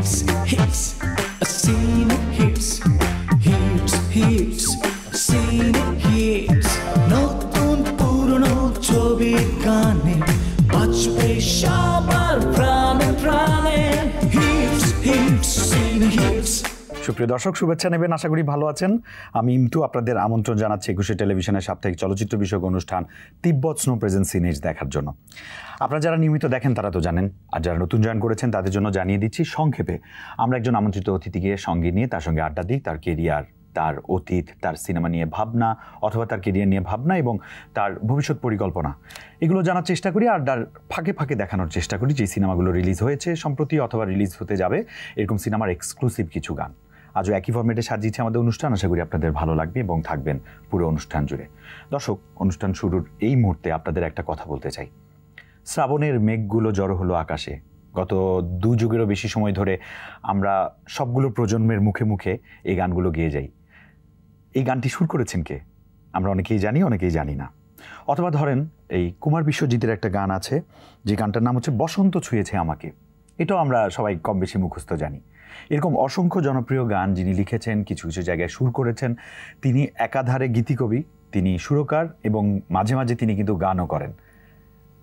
hits, hits, a scene hits, hits, hits, a scene hits. নতুন পুরনো ছবির গানে বাজবে সবার প্রাণে প্রাণে hits, hits, scene hits. সুপ্রিয় দর্শক, শুভেচ্ছা নেবেন, আশা করি ভালো আছেন। আমি ইমটু আপনাদের আমন্ত্রণ জানাচ্ছি একুশে টেলিভিশনের সাপ্তাহিক চলচ্চিত্র বিষয়ক অনুষ্ঠান তিব্বত স্নো প্রেজেন্ট সিনেজ দেখার জন্য। আপনারা যারা নিয়মিত দেখেন তারা তো জানেন, আর যারা নতুন জয়েন করেছেন তাদের জন্য জানিয়ে দিচ্ছি সংক্ষেপে। আমরা একজন আমন্ত্রিত অতিথিকে সঙ্গে নিয়ে তার সঙ্গে আড্ডা দিই, তার কেরিয়ার, তার অতীত, তার সিনেমা নিয়ে ভাবনা অথবা তার কেরিয়ার নিয়ে ভাবনা এবং তার ভবিষ্যৎ পরিকল্পনা, এগুলো জানার চেষ্টা করি। আড্ডার ফাঁকে ফাঁকে দেখানোর চেষ্টা করি যে সিনেমাগুলো রিলিজ হয়েছে সম্প্রতি অথবা রিলিজ হতে যাবে, এরকম সিনেমার এক্সক্লুসিভ কিছু গান। আজও একই ফরম্যাটে সাজিয়েছে আমাদের অনুষ্ঠান, আশা করি আপনাদের ভালো লাগবে এবং থাকবেন পুরো অনুষ্ঠান জুড়ে। দর্শক, অনুষ্ঠান শুরুর এই মুহূর্তে আপনাদের একটা কথা বলতে চাই। শ্রাবণের মেঘগুলো জড়ো হলো আকাশে, গত 2 যুগেরও বেশি সময় ধরে আমরা সবগুলো প্রজন্মের মুখে মুখে এই গানগুলো গেয়ে যাই। এই গানটি সুর করেছেন কে? আমরা অনেকেই জানি, অনেকেই জানি না। অথবা ধরেন এই কুমার বিশ্বজিতের একটা গান আছে, যে গানটার নাম হচ্ছে বসন্ত ছুঁয়েছে আমাকে। এটাও আমরা সবাই কম বেশি মুখস্থ জানি। এরকম অসংখ্য জনপ্রিয় গান যিনি লিখেছেন, কিছু কিছু জায়গায় সুর করেছেন, তিনি একাধারে গীতিকবি, তিনি সুরকার এবং মাঝে মাঝে তিনি কিন্তু গানও করেন।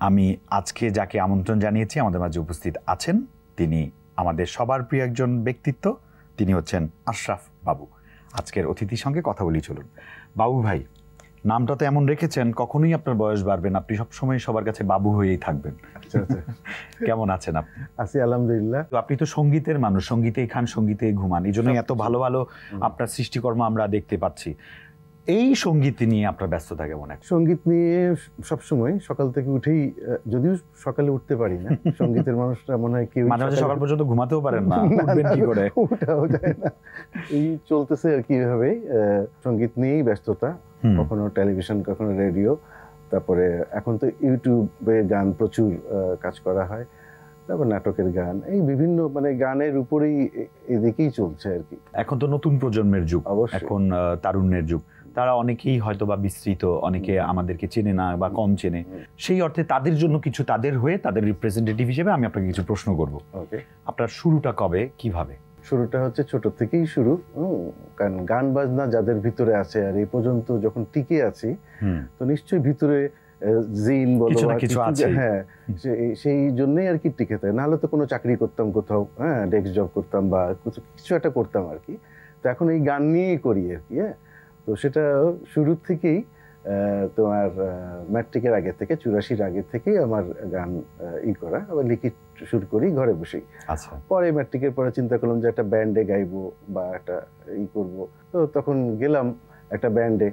আমি আজকে যাকে আমন্ত্রণ জানিয়েছি আমাদের মাঝে উপস্থিত আছেন, তিনি আমাদের সবার প্রিয় একজন ব্যক্তিত্ব, তিনি হচ্ছেন আশরাফ বাবু। আজকের অতিথির সঙ্গে কথা বলি, চলুন। বাবু ভাই, নামটা তো এমন রেখেছেন, কখনোই আপনার বয়স বাড়বে না, আপনি সবসময় সবার কাছে বাবু হয়েই থাকবেন। আচ্ছা আচ্ছা, কেমন আছেন আপনি? আছি আলহামদুলিল্লাহ। তো আপনি তো সঙ্গীতের মানুষ, সঙ্গীতেই খান, সঙ্গীতেই ঘুমান, এই জন্যই এত ভালো ভালো আপনার সৃষ্টিকর্ম আমরা দেখতে পাচ্ছি। এই সঙ্গীত নিয়ে আপনার ব্যস্ততা কেমন? সঙ্গীত নিয়ে সবসময় সকাল থেকে উঠেই, যদিও সকালে উঠতে পারি না, সঙ্গীতের মানুষটা মনে হয় কেউ মাঝে মাঝে সকাল পর্যন্ত ঘুমাতেও পারেন না, উঠবেন কি করে? ওটাও যায় না, এই চলতেছে আর কি। এভাবে সঙ্গীত নিয়েই ব্যস্ততা, কখনো টেলিভিশন, কখনো রেডিও, তারপরে এখন তো ইউটিউবে গান প্রচুর কাজ করা হয়, তারপর নাটকের গান, এই বিভিন্ন মানে গানের উপরেই এদিকেই চলছে আর কি। এখন তো নতুন প্রজন্মের যুগ, অবশ্যই। এখন তারুণ্যের যুগ, তারা অনেকেই হয়তো বা বিস্তৃত, অনেকে আমাদেরকে চেনে না বা কম চেনে। সেই অর্থে তাদের জন্য কিছু, তাদের হয়ে তাদের রিপ্রেজেন্টেটিভ হিসেবে আমি আপনাকে কিছু প্রশ্ন করব। ওকে, আপনার শুরুটা কবে, কিভাবে? শুরুটা হচ্ছে ছোট থেকেই শুরু, কারণ গান বাজনা যাদের ভিতরে আছে আর এই পর্যন্ত যখন টিকে আছি, তো নিশ্চয়ই ভিতরে জিন বলো কিছু আছে, হ্যাঁ, সেই জন্যই আর কি টিকে থাকে। নাহলে তো কোনো চাকরি করতাম কোথাও, হ্যাঁ, ডেস্ক জব করতাম বা কিছু একটা করতাম আর কি। তো এখন এই গান নিয়েই করি আর কি। হ্যাঁ, তো সেটা শুরুর থেকেই তোমার ম্যাট্রিকের আগে থেকে, 84-র আগে থেকেই আমার গান করা, আবার লিখি শুরু করি ঘরে বসেই। আচ্ছা, পরে ম্যাট্রিকের পরে চিন্তা করলাম যে একটা ব্যান্ডে গাইবো বা একটা করবো। তো তখন গেলাম একটা ব্যান্ডে,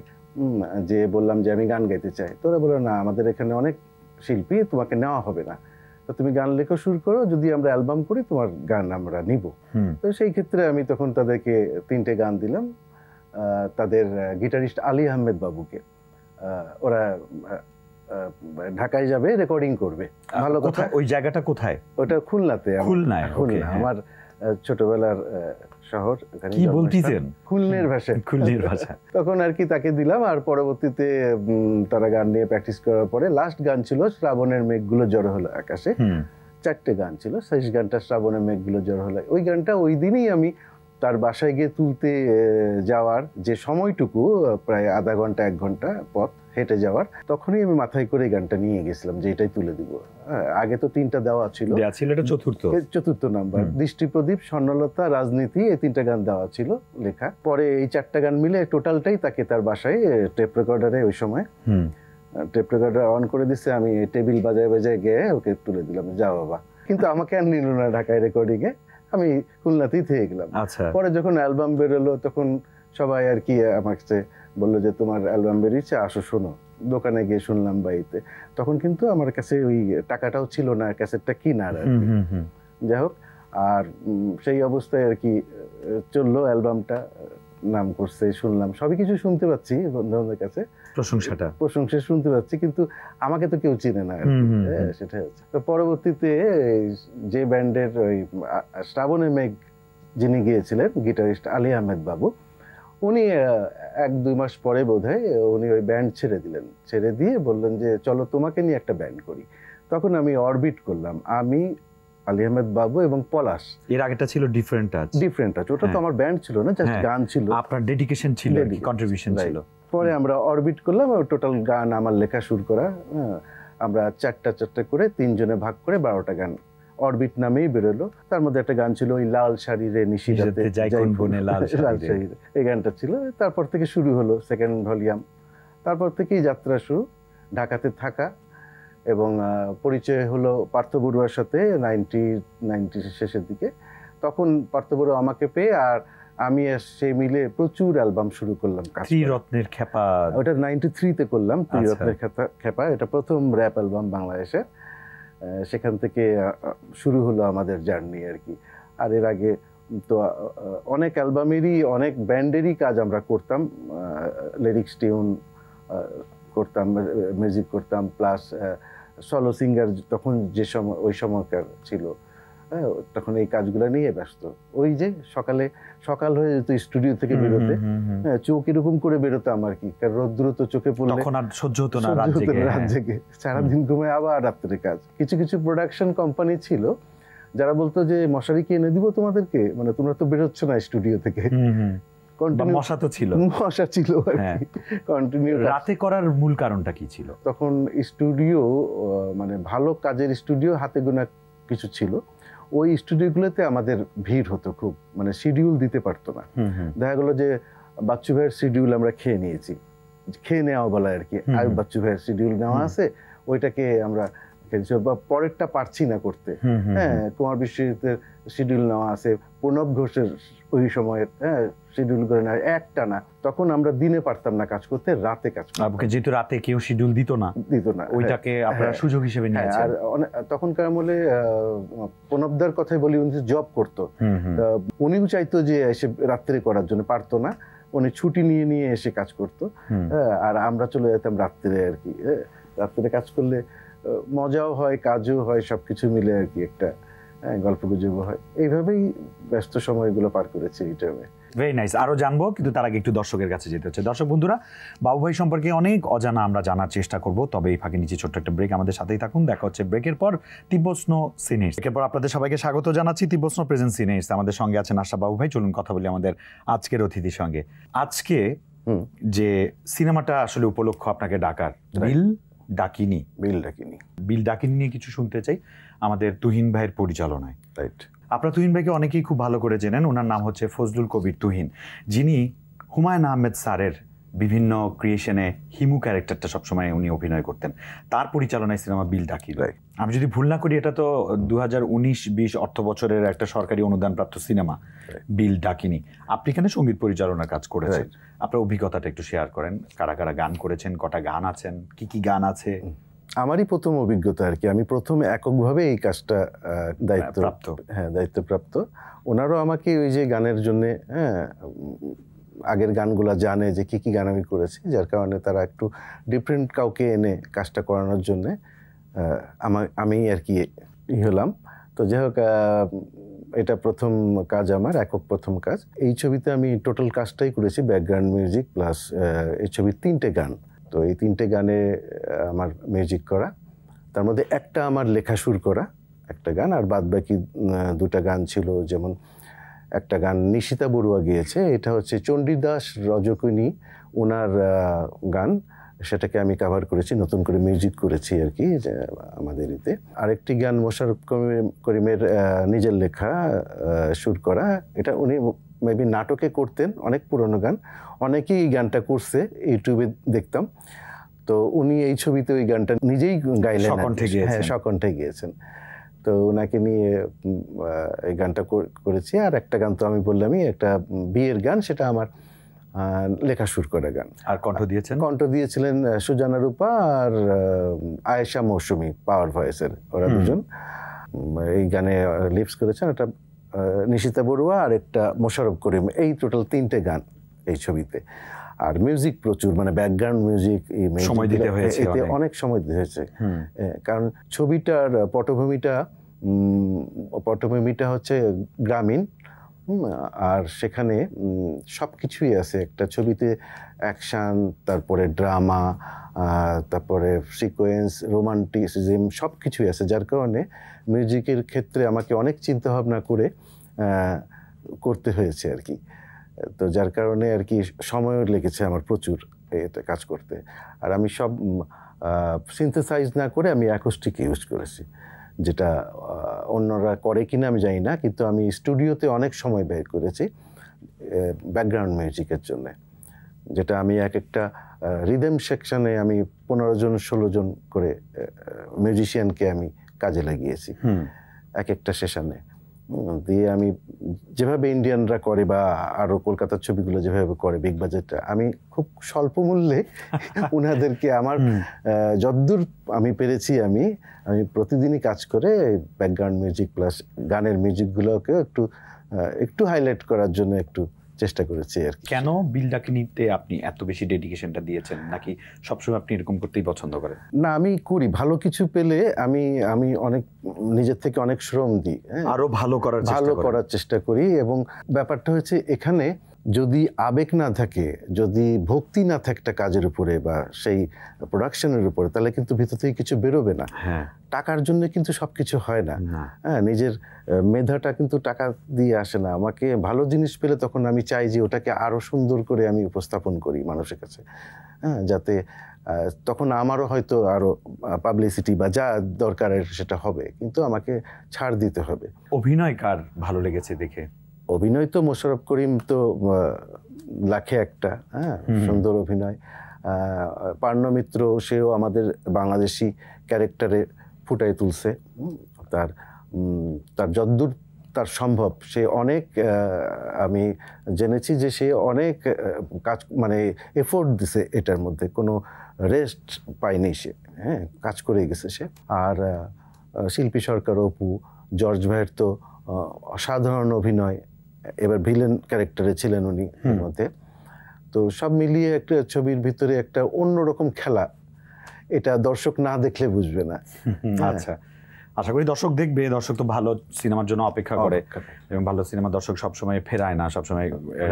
যে বললাম যে আমি গান গাইতে চাই। তো ওরা বললো, না, আমাদের এখানে অনেক শিল্পী, তোমাকে নেওয়া হবে না, তো তুমি গান লেখা শুরু করো, যদি আমরা অ্যালবাম করি তোমার গান আমরা নিব। তো সেই ক্ষেত্রে আমি তখন তাদেরকে 3টে গান দিলাম, তাদের গিটারিস্ট আলী আহমেদ বাবুকে। ওরা ঢাকায় যাবে, রেকর্ডিং করবে। ভালো কথা। ওই জায়গাটা কোথায়? ওটা খুলনাতে। খুলনা, আমার ছোটবেলার শহর। কি বলতেছেন? খুলনের ভাষা। খুলনের ভাষা। তখন আর কি তাকে দিলাম, আর পরবর্তীতে তারা গান নিয়ে প্র্যাকটিস করার পরে লাস্ট গান ছিল শ্রাবণের মেঘগুলো জড়ো হলো আকাশে। 4টে গান ছিল, শেষ গানটা শ্রাবণের মেঘগুলো জড়ো হলো। ওই গানটা ওই দিনই আমি তার বাসায় গিয়ে তুলতে যাওয়ার যে সময়টুকু, প্রায় আধা ঘন্টা 1 ঘন্টা পথ হেঁটে যাওয়ার, তখনই আমি মাথায় করে গানটা নিয়ে গেছিলাম যে এটাই তুলে দিব। আগে তো 3টা দেওয়া ছিল, এটা চতুর্থ নাম্বার। দৃষ্টিপ্রদীপ, স্বর্ণলতা, রাজনীতি, এই 3টা গান দেওয়া ছিল লেখা। পরে এই 4টা গান মিলে টোটালটাই তাকে তার বাসায় টেপ রেকর্ডারে, ওই সময় টেপ রেকর্ডার অন করে দিচ্ছে, আমি টেবিল বাজায় বাজায় গিয়ে ওকে তুলে দিলাম, যা বাবা। কিন্তু আমাকে আর নিল না ঢাকায় রেকর্ডিংয়ে, আমি খুলনাতেই থেকে গেলাম। পরে যখন অ্যালবাম বেরোলো, তখন সবাই আর কি আমাকে বললো যে তোমার অ্যালবাম বেরিয়েছে, আসো শোনো। দোকানে গিয়ে শুনলাম বাড়িতে, তখন কিন্তু আমার কাছে ওই টাকাটাও ছিল না ক্যাসেটটা কিনার আর কি। যাই হোক, আর সেই অবস্থায় আর কি চললো অ্যালবামটা, নাম করছে, শুনলাম, সবই কিছু শুনতে পাচ্ছি বন্ধুদের কাছে, প্রশংসা শুনতে পাচ্ছি, কিন্তু আমাকে তো কেউ চিনে না, সেটাই হচ্ছে। তো পরবর্তীতে যে ব্যান্ডের ওই শ্রাবণের মেঘ যিনি গিয়েছিলেন, গিটারিস্ট আলী আহমেদ বাবু, উনি 1-2 মাস পরে বোধহয় উনি ওই ব্যান্ড ছেড়ে দিলেন। ছেড়ে দিয়ে বললেন যে চলো তোমাকে নিয়ে একটা ব্যান্ড করি। তখন আমি অরবিট করলাম, আমি আলী আহমেদ বাবু এবং পলাশ। এর আগেটা ছিল ডিফারেন্ট টাচ। ওটা তো আমার ব্যান্ড ছিল না, জাস্ট গান ছিল, আপনার ডেডিকেশন ছিল, কন্ট্রিবিউশন ছিল। পরে আমরা অরবিট করলাম, টোটাল গান আমার লেখা শুরু করা। আমরা চারটা করে 3 জনে ভাগ করে 12টা গান অরবিট নামেই বেরোলো। তার মধ্যে একটা গান ছিল ওই লাল শাড়ি রে নিশিরাতে যাই কোন বনে লাল শাড়ি, এই গানটা ছিল। তারপর থেকে শুরু হলো সেকেন্ড ভলিউম। তারপর থেকেই যাত্রা শুরু, ঢাকাতে থাকা, এবং পরিচয় হলো পার্থ বড়ুয়ার সাথে 90 শেষের দিকে। তখন পার্থ বড়ুয়া আমাকে পেয়ে আর আমি সে মিলে প্রচুর অ্যালবাম শুরু করলাম। ত্রিরত্নের খেপা, ওটা 93-তে করলাম, ত্রিরত্নের খেপা। এটা প্রথম র্যাপ অ্যালবাম বাংলাদেশে। সেখান থেকে শুরু হলো আমাদের জার্নি আর কি। আর এর আগে তো অনেক অ্যালবামেরই, অনেক ব্যান্ডেরই কাজ আমরা করতাম, লিরিক্স টিউন করতাম, মিউজিক করতাম, প্লাস সলো সিঙ্গার তখন যে সময় ওই সময়কার ছিল, তখন এই কাজগুলো নিয়ে ব্যস্ত। ওই যে সকাল হয়ে যেত স্টুডিও থেকে বেরোতে, চোখ এরকম করে বেরোতাম আর কি, কারণ রৌদ্র তো চোখে পড়লে তখন আর সহ্য হতো না, রাত জেগে সারাদিন ঘুমে আবার রাত্রে কাজ। কিছু প্রোডাকশন কোম্পানি ছিল যারা বলতো যে মশারি কি এনে দিব তোমাদেরকে, মানে তোমরা তো বেরোচ্ছ না স্টুডিও থেকে। মশা তো ছিল, মশা ছিল আর কি, কন্টিনিউ। রাতে করার মূল কারণটা কি ছিল? তখন স্টুডিও, মানে ভালো কাজের স্টুডিও হাতে গোনা কিছু ছিল। ওই স্টুডিওগুলোতে আমাদের ভিড় হতো খুব, মানে শিডিউল দিতে পারতো না। দেখা গেলো যে বাচ্চু ভাইয়ের শিডিউল আমরা খেয়ে নেওয়া বলা আর কি, আর বাচ্চু ভাইয়ের শিডিউল নেওয়া আছে, ওইটাকে আমরা পরেরটা পারছি না করতে। কুমার বিশ্বজিতের শিডিউল নেওয়া আছে, প্রণব ঘোষের ওই সময়ের শিডিউল করে নেওয়া, একটা না। তখন আমরা দিনে পারতাম না কাজ করতে, রাতে কাজ করতাম, যেহেতু রাতে কেউ শিডিউল দিত না, ওইটাকে আপনারা সুযোগ হিসেবে নিয়েছেন। আর তখনকার আমলে প্রণবদার কথাই বলি, উনি জব করতো, উনিও চাইতো যে এসে রাত্রে করার জন্য, পারতো না, উনি ছুটি নিয়ে এসে কাজ করতো। আর আমরা চলে যেতাম রাত্রে আর কি। রাত্রে কাজ করলে মজাও হয়, কাজও হয়, সবকিছু মিলে আর কি, একটা গল্প গুজবও হয়। এইভাবেই ব্যস্ত সময়গুলো পার করেছি এই টাইমে। Very nice. আরো জানবো, কিন্তু তার আগে একটু দর্শকের কাছে যেতে হচ্ছে। দর্শক বন্ধুরা, বাবু ভাই সম্পর্কে অনেক অজানা আমরা জানার চেষ্টা করব, তবে এই ফাঁকে নিচে ছোট্ট একটা ব্রেক, আমাদের সাথেই থাকুন। দেখা হচ্ছে ব্রেকের পর তিব্বত স্নো সিনেটস। এরপর আপনাদের সবাইকে স্বাগত জানাচ্ছি তিব্বত স্নো প্রেজেন্ট সিনেটস। আমাদের সঙ্গে আছেন আশা বাবু ভাই। চলুন কথা বলি আমাদের আজকের অতিথির সঙ্গে। আজকে যে সিনেমাটা আসলে উপলক্ষ আপনাকে ডাকার, বিল ডাকিনী নিয়ে কিছু শুনতে চাই, আমাদের তুহিন ভাইয়ের পরিচালনায়। রাইট। আপনারা তুহিন ভাইকে অনেকেই খুব ভালো করে চেনেন। ওনার নাম হচ্ছে ফজলুল কবির তুহিন, যিনি হুমায়ুন আহমেদ স্যারের বিভিন্ন ক্রিয়েশনে হিমু ক্যারেক্টারটা সবসময় উনি অভিনয় করতেন। তার পরিচালনায় সিনেমা বিল ডাকিনী। আমি যদি ভুল না করি, এটা তো 2019-20 অর্থ বছরের একটা সরকারি অনুদানপ্রাপ্ত সিনেমা বিল ডাকিনী। আপনি এখানে সঙ্গীত পরিচালনার কাজ করেছেন, আপনার অভিজ্ঞতাটা একটু শেয়ার করেন। কারা কারা গান করেছেন, কটা গান আছেন, কি কি গান আছে? আমারই প্রথম অভিজ্ঞতা আর কি। আমি প্রথম এককভাবে এই কাজটা দায়িত্বপ্রাপ্ত। ওনারও আমাকে ওই যে গানের জন্যে, আগের গানগুলা জানে যে কি কি গান আমি করেছি, যার কারণে তারা একটু ডিফারেন্ট কাউকে এনে কাজটা করানোর জন্যে আমি আর কি হলাম। তো যাই হোক, এটা প্রথম কাজ আমার, একক প্রথম কাজ। এই ছবিতে আমি টোটাল কাজটাই করেছি, ব্যাকগ্রাউন্ড মিউজিক প্লাস এই ছবির 3টে গান। তো এই 3টে গানে আমার মিউজিক করা, তার মধ্যে একটা আমার লেখা সুর করা একটা গান, আর বাদ বাকি 2টা গান ছিল। যেমন একটা গান নিশিতা বড়ুয়া গিয়েছে, এটা হচ্ছে চণ্ডীদাস রজকিনী ওনার গান, সেটাকে আমি কভার করেছি, নতুন করে মিউজিক করেছি আর কি আমাদের এতে। আরেকটি গান মোশাররফ করিমের নিজের লেখা, সুর করা। এটা উনি মেবি নাটকে করতেন, অনেক পুরনো গান, অনেকেই এই গানটা করছে, ইউটিউবে দেখতাম। তো উনি এই ছবিতে ওই গানটা নিজেই গাইলেন, সকণ্ঠে গিয়েছেন। তো ওনাকে নিয়ে এই গানটা করেছি। আর একটা গান তো আমি বললামই, একটা বিয়ের গান, সেটা আমার লেখা সুর করা গান। আর কণ্ঠ দিয়েছিলেন সুজানা রূপা আর আয়েশা মৌসুমী, পাওয়ার ভয়েসের, ওরা দুজন এই গানে লিপস করেছেন। একটা নিশিতা বড়ুয়া আর একটা মোশাররফ করিম, এই টোটাল 3টে গান এই ছবিতে। আর মিউজিক প্রচুর, মানে ব্যাকগ্রাউন্ড মিউজিক, সময় দিতে হয়েছে, এতে অনেক সময় দিতে হয়েছে। কারণ ছবিটার পটভূমিটা হচ্ছে গ্রামীণ, আর সেখানে সব কিছুই আছে একটা ছবিতে, অ্যাকশন, তারপরে ড্রামা, তারপরে সিকোয়েন্স, রোমান্টিসিজম, সব কিছুই আছে। যার কারণে মিউজিকের ক্ষেত্রে আমাকে অনেক চিন্তাভাবনা করে করতে হয়েছে আর কি। তো যার কারণে আর কি সময়ও লেগেছে আমার প্রচুর এতে কাজ করতে। আর আমি সব সিনথেসাইজ না করে আমি অ্যাকোস্টিক ইউজ করেছি, যেটা অন্যরা করে কিনা আমি জানি না, কিন্তু আমি স্টুডিওতে অনেক সময় ব্যয় করেছি ব্যাকগ্রাউন্ড মিউজিকের জন্য, যেটা আমি এক একটা রিদম সেকশনে আমি 15 জন 16 জন করে মিউজিশিয়ানকে আমি কাজে লাগিয়েছি এক একটা সেশনে। দিয়ে আমি যেভাবে ইন্ডিয়ানরা করে বা আরও কলকাতার ছবিগুলো যেভাবে করে বিগ বাজেটটা, আমি খুব স্বল্প মূল্যে ওনাদেরকে আমার যদ্দূর আমি পেরেছি আমি প্রতিদিনই কাজ করে ব্যাকগ্রাউন্ড মিউজিক প্লাস গানের মিউজিকগুলোকে একটু হাইলাইট করার জন্য একটু চেষ্টা করেছি আর কি। কেন বিল ডাকিনিতে আপনি এত বেশি ডেডিকেশনটা দিয়েছেন, নাকি সবসময় আপনি এরকম করতেই পছন্দ করেন? না, আমি করি ভালো কিছু পেলে আমি অনেক নিজের থেকে অনেক শ্রম দিই, আরো ভালো করার চেষ্টা করি। এবং ব্যাপারটা হচ্ছে এখানে যদি আবেগ না থাকে, যদি ভক্তি না থাকে একটা কাজের উপরে বা সেই প্রোডাকশনের উপরে, তাহলে কিন্তু ভিতর থেকে কিছু বেরোবে না। টাকার জন্য কিন্তু সবকিছু হয় না। হ্যাঁ, নিজের মেধাটা কিন্তু টাকা দিয়ে আসে না। আমাকে ভালো জিনিস পেলে তখন আমি চাই যে ওটাকে আরো সুন্দর করে আমি উপস্থাপন করি মানুষের কাছে, হ্যাঁ, যাতে তখন আমারও হয়তো আরো পাবলিসিটি বা যা দরকারের সেটা হবে, কিন্তু আমাকে ছাড় দিতে হবে। অভিনয় কার ভালো লেগেছে দেখে? অভিনয় তো মোশাররফ করিম তো লাখে একটা, হ্যাঁ, সুন্দর অভিনয়। পার্নো মিত্র, সেও আমাদের বাংলাদেশি ক্যারেক্টারে ফুটাই তুলছে। তার যদ্দূর তার সম্ভব সে অনেক, আমি জেনেছি যে সে অনেক কাজ মানে এফোর্ট দিছে, এটার মধ্যে কোনো রেস্ট পায়নি সে, হ্যাঁ, কাজ করে গেছে সে। আর শিল্পী সরকার, অপু, জর্জ ভাইয়ের তো অসাধারণ অভিনয়, এবার ভিলেন ক্যারেক্টারে ছিলেন উনি এর মধ্যে। তো সব মিলিয়ে একটা ছবির ভিতরে একটা অন্যরকম খেলা, এটা দর্শক না দেখলে বুঝবে না। আচ্ছা, আশা করি দর্শক দেখবে। দর্শক তো ভালো সিনেমার জন্য অপেক্ষা করে, এবং ভালো সিনেমা দর্শক সবসময় ফেরায় না, সবসময়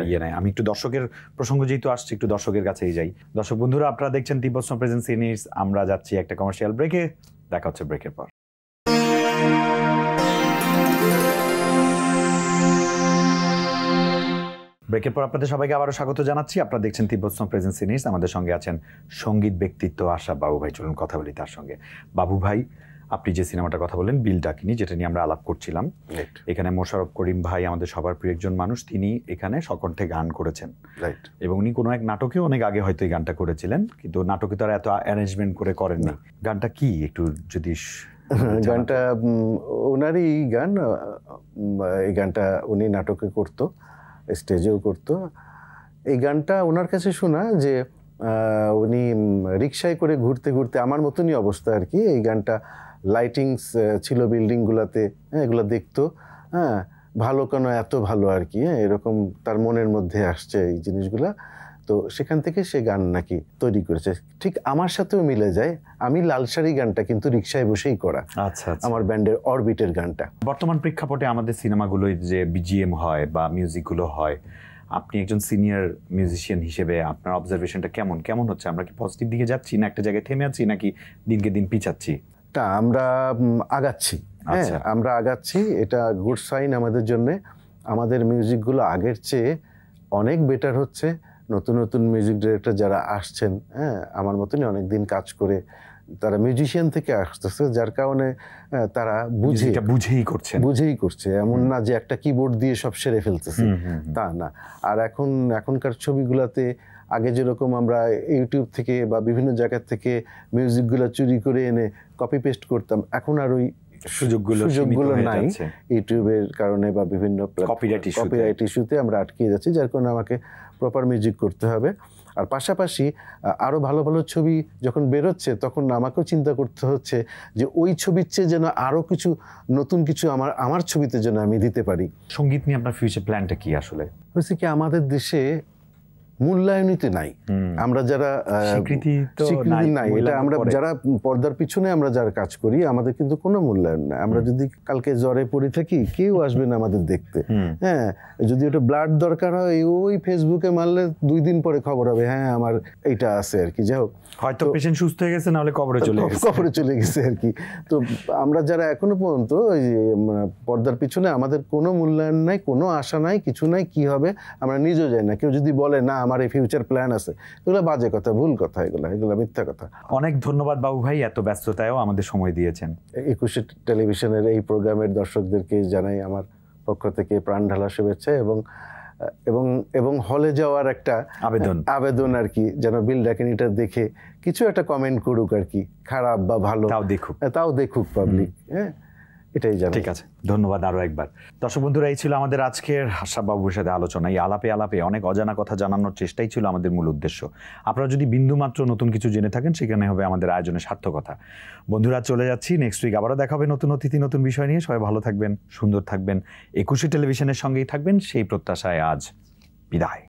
ইয়ে নেয়। আমি একটু দর্শকের প্রসঙ্গ যেহেতু আসছি, একটু দর্শকের কাছেই যাই। দর্শক বন্ধুরা, আপনারা দেখছেন তিব্বত স্নো প্রেজেন্স সিনিয়র্স। আমরা যাচ্ছি একটা কমার্শিয়াল ব্রেকে, দেখা হচ্ছে ব্রেকের পর। ব্রেকের পর আপনাদের সবাইকে আবারও স্বাগত জানাচ্ছি। আপনারা দেখছেন তিব্বত স্নো প্রেজেন্স সিনিয়র্স। আমাদের সঙ্গে আছেন সঙ্গীত ব্যক্তিত্ব আশরাফ বাবু ভাই। চলুন কথা বলি তার সঙ্গে। বাবু ভাই, আপনি যে সিনেমাটার কথা বললেন বিল ডাকিনি, যেটা নিয়ে আমরা আলাপ করছিলাম, এখানে মোশাররফ করিম ভাই আমাদের সবার প্রিয় একজন মানুষ, তিনি এখানে সকণ্ঠে গান করেছেন, এবং উনি কোনো এক নাটকেও অনেক আগে হয়তো এই গানটা করেছিলেন, কিন্তু নাটকে তো আর এত অ্যারেঞ্জমেন্ট করে করেননি। গানটা কি একটু যদি? গানটা ওনারই গান। এই গানটা উনি নাটকে করতো, স্টেজেও করতো। এই গানটা ওনার কাছে শোনা যে উনি রিক্সায় করে ঘুরতে ঘুরতে, আমার মতনই অবস্থা আর কি, এই গানটা লাইটিংস ছিল বিল্ডিংগুলোতে, হ্যাঁ, এগুলো দেখতো, হ্যাঁ, ভালো কেন এত ভালো আর কি, হ্যাঁ, এরকম তার মনের মধ্যে আসছে এই জিনিসগুলা। তো সেখান থেকে সে গান নাকি তৈরি করেছে। ঠিক আমার সাথেও মিলে যায়। আমি লালসারি গানটা কিন্তু রিক্সায় বসেই করা। আচ্ছা, আমার ব্যান্ডের অরবিটের গানটা। বর্তমান প্রেক্ষাপটে আমাদের সিনেমাগুলোয় যে বিজিএম হয় বা মিউজিকগুলো হয়, আপনি একজন সিনিয়র মিউজিশিয়ান হিসেবে আপনার অবজারভেশনটা কেমন হচ্ছে? আমরা কি পজিটিভ দিকে যাচ্ছি, না একটা জায়গায় থেমে আছি, নাকি দিনকে দিন পিছাচ্ছি? তা আমরা আগাচ্ছি, হ্যাঁ, আমরা আগাচ্ছি। এটা গুড সাইন আমাদের জন্যে। আমাদের মিউজিকগুলো আগের চেয়ে অনেক বেটার হচ্ছে। নতুন নতুন মিউজিক ডিরেক্টর যারা আসছেন, হ্যাঁ, আমার মতনই অনেক দিন কাজ করে, তারা মিউজিশিয়ান থেকে আসতেছে, যার কারণে তারা বুঝেই করছে। এমন না যে একটা কিবোর্ড দিয়ে সব সেরে ফেলতেছে, তা না। আর এখনকার ছবিগুলোতে আগে যেরকম আমরা ইউটিউব থেকে বা বিভিন্ন জায়গা থেকে মিউজিকগুলো চুরি করে এনে কপি পেস্ট করতাম, এখন আর ওই সুযোগগুলো নাই ইউটিউবের কারণে বা বিভিন্ন কপিরাইট ইস্যুতে আমরা আটকে যাচ্ছি, যার কারণে আমাকে প্রপার মিউজিক করতে হবে। আর পাশাপাশি আরও ভালো ভালো ছবি যখন বেরোচ্ছে, তখন আমাকেও চিন্তা করতে হচ্ছে যে ওই ছবির চেয়ে যেন আরও কিছু নতুন কিছু আমার ছবিতে যেন আমি দিতে পারি। সঙ্গীত নিয়ে আপনার ফিউচার প্ল্যানটা কি আসলে? হয়েছে কি, আমাদের দেশে মূল্যায়নিত নাই। আমরা যারা স্বীকৃতি নাই, এটা আমরা যারা পর্দার পিছনে আমরা যারা কাজ করি আমাদের কিন্তু কোনো মূল্যায়ন নাই। আমরা যদি কালকে জ্বরে পড়ে থাকি কেউ আসবে না আমাদের দেখতে। হ্যাঁ, যদি ওটা ব্লাড দরকার হয় ওই ফেসবুকে মারলে 2 দিন পরে খবর হবে হ্যাঁ আমার এইটা আছে আর কি। যাই হোক, হয়তো পেশেন্ট সুস্থ হয়ে গেছে, নাহলে কবরে চলে গেছে আর কি। তো আমরা যারা এখনো পর্যন্ত পর্দার পিছনে আমাদের কোনো মূল্যায়ন নাই, কোনো আশা নাই, কিছু নাই। কি হবে আমরা নিজেও যাই না। কেউ যদি বলে না আমার এই ফিউচার প্ল্যান আছে, এগুলো বাজে কথা, ভুল কথা, এগুলো মিথ্যা কথা। অনেক ধন্যবাদ বাবু ভাই, এত ব্যস্ততায়ও আমাদের সময় দিয়েছেন। 21 টেলিভিশনের এই প্রোগ্রামের দর্শকদেরকে জানাই আমার পক্ষ থেকে প্রাণ ঢালা শুভেচ্ছা এবং এবং এবং হলে যাওয়ার একটা আবেদন আর কি, যেন বিল ডাকিনিটা দেখে কিছু একটা কমেন্ট করুক আর কি, খারাপ বা ভালো তাও দেখুক পাবলিক। হ্যাঁ, এটাই জানা। ঠিক আছে, ধন্যবাদ আরো একবার। দর্শক বন্ধুরা, এই ছিল আমাদের আজকের আশরাফ বাবুর সাথে আলোচনা। এই আলাপে অনেক অজানা কথা জানানোর চেষ্টাই ছিল আমাদের মূল উদ্দেশ্য। আপনারা যদি বিন্দুমাত্র নতুন কিছু জেনে থাকেন, সেখানে হবে আমাদের আয়োজনের সার্থকতা। বন্ধুরা, চলে যাচ্ছি, নেক্সট উইক আবারও দেখা হবে নতুন অতিথি, নতুন বিষয় নিয়ে। সবাই ভালো থাকবেন, সুন্দর থাকবেন, 21 টেলিভিশনের সঙ্গেই থাকবেন, সেই প্রত্যাশায় আজ বিদায়।